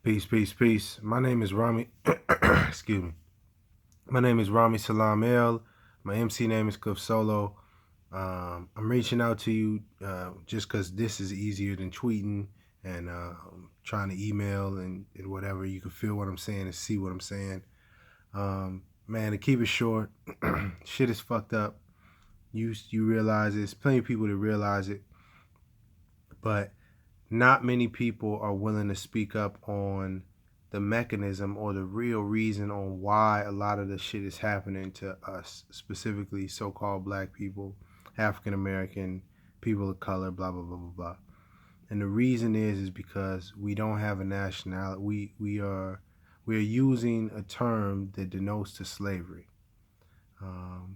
Peace, peace, peace. My name is Rami. Excuse me. My name is Rami Salam El. My MC name is Cliff Solo. I'm reaching out to you just because this is easier than tweeting and trying to email and whatever. You can feel what I'm saying and see what I'm saying. Man, to keep it short, shit is fucked up. You realize it. There's plenty of people that realize it, but not many people are willing to speak up on the mechanism or the real reason on why a lot of the shit is happening to us, specifically so-called black people, African American, people of color, blah blah blah blah blah. And the reason is because we don't have a nationality. We are using a term that denotes to slavery.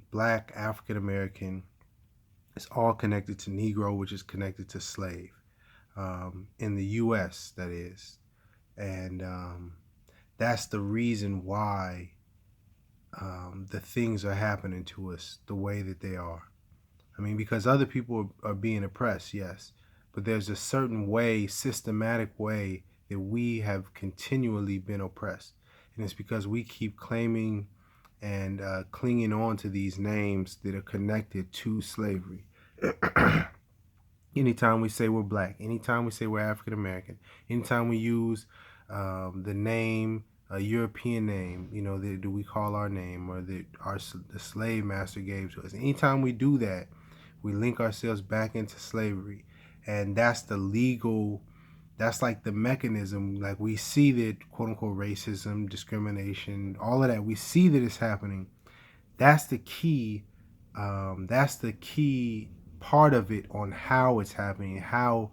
Black, African American, it's all connected to Negro, which is connected to slave. In the U.S., that is. And that's the reason why the things are happening to us the way that they are. I mean, because other people are being oppressed, yes, but there's a certain way, systematic way, that we have continually been oppressed. And it's because we keep claiming and clinging on to these names that are connected to slavery. Anytime we say we're black, anytime we say we're African American, anytime we use the name, a European name, that we call our name or that the slave master gave to us. Anytime we do that, we link ourselves back into slavery, and that's the legal. That's like the mechanism. Like we see that, quote unquote, racism, discrimination, all of that. We see that it's happening. That's the key. That's the key part of it on how it's happening, how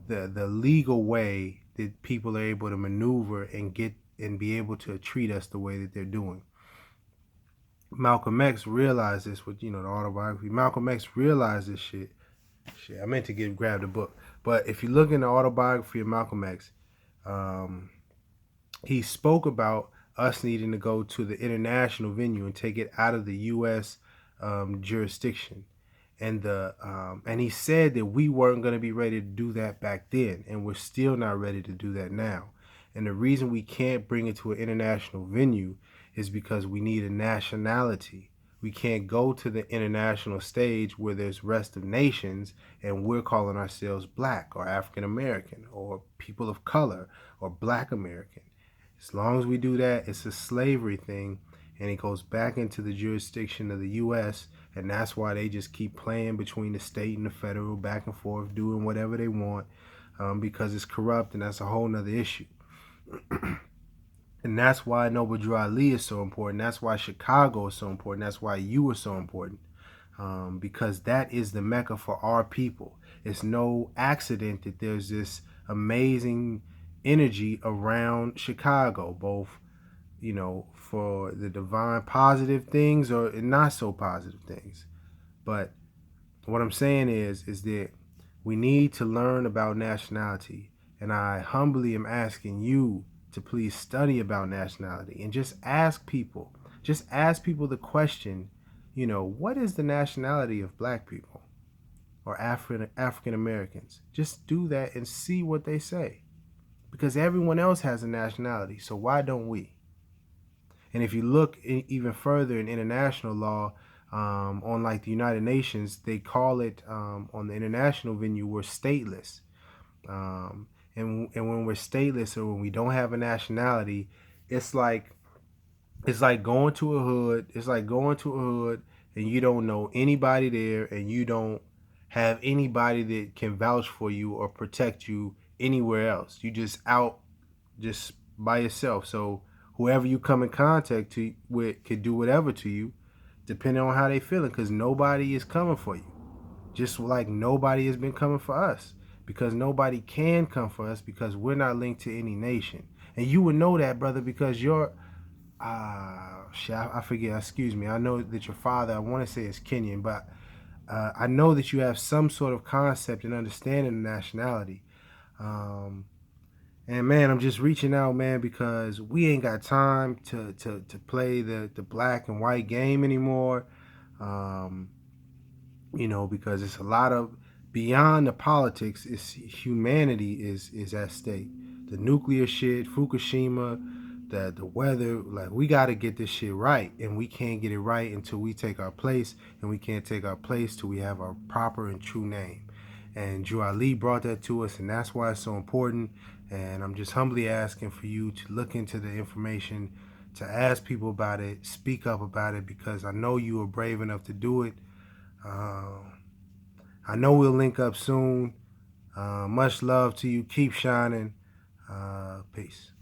the legal way that people are able to maneuver and get and be able to treat us the way that they're doing. Malcolm X realized this with the autobiography. Malcolm X realized this shit. I meant to grab the book, but if you look in the autobiography of Malcolm X, he spoke about us needing to go to the international venue and take it out of the U.S. Jurisdiction. And he said that we weren't going to be ready to do that back then, and we're still not ready to do that now. And the reason we can't bring it to an international venue is because we need a nationality. We can't go to the international stage where there's rest of nations and we're calling ourselves black or African American or people of color or black American. As long as we do that, it's a slavery thing, and it goes back into the jurisdiction of the U.S., and that's why they just keep playing between the state and the federal, back and forth, doing whatever they want, because it's corrupt, and that's a whole nother issue. And that's why Noble Drew Ali is so important. That's why Chicago is so important. That's why you are so important, because that is the mecca for our people. It's no accident that there's this amazing energy around Chicago, both for the divine positive things or not so positive things. But what I'm saying is that we need to learn about nationality, and I humbly am asking you to please study about nationality and just ask people the question, what is the nationality of black people or African Americans? Just do that and see what they say, because everyone else has a nationality, so why don't we? And if you look even further in international law, on like the United Nations, they call it, on the international venue, we're stateless. And when we're stateless, or when we don't have a nationality, it's like going to a hood. It's like going to a hood and you don't know anybody there, and you don't have anybody that can vouch for you or protect you anywhere else. You just out, just by yourself. So whoever you come in contact with could do whatever to you, depending on how they feeling, because nobody is coming for you. Just like nobody has been coming for us, because nobody can come for us, because we're not linked to any nation. And you would know that, brother, because you're I forget, excuse me. I know that your father, I want to say, is Kenyan, but I know that you have some sort of concept and understanding of nationality. And man, I'm just reaching out, man, because we ain't got time to play the black and white game anymore. Because it's a lot of, beyond the politics, it's humanity is at stake. the nuclear shit, Fukushima, the weather. Like, we got to get this shit right, and we can't get it right until we take our place, and we can't take our place till we have our proper and true name. And Drew Ali brought that to us, and that's why it's so important. And I'm just humbly asking for you to look into the information, to ask people about it, speak up about it, because I know you are brave enough to do it. Uh, I know we'll link up soon. Much love to you. Keep shining. Peace.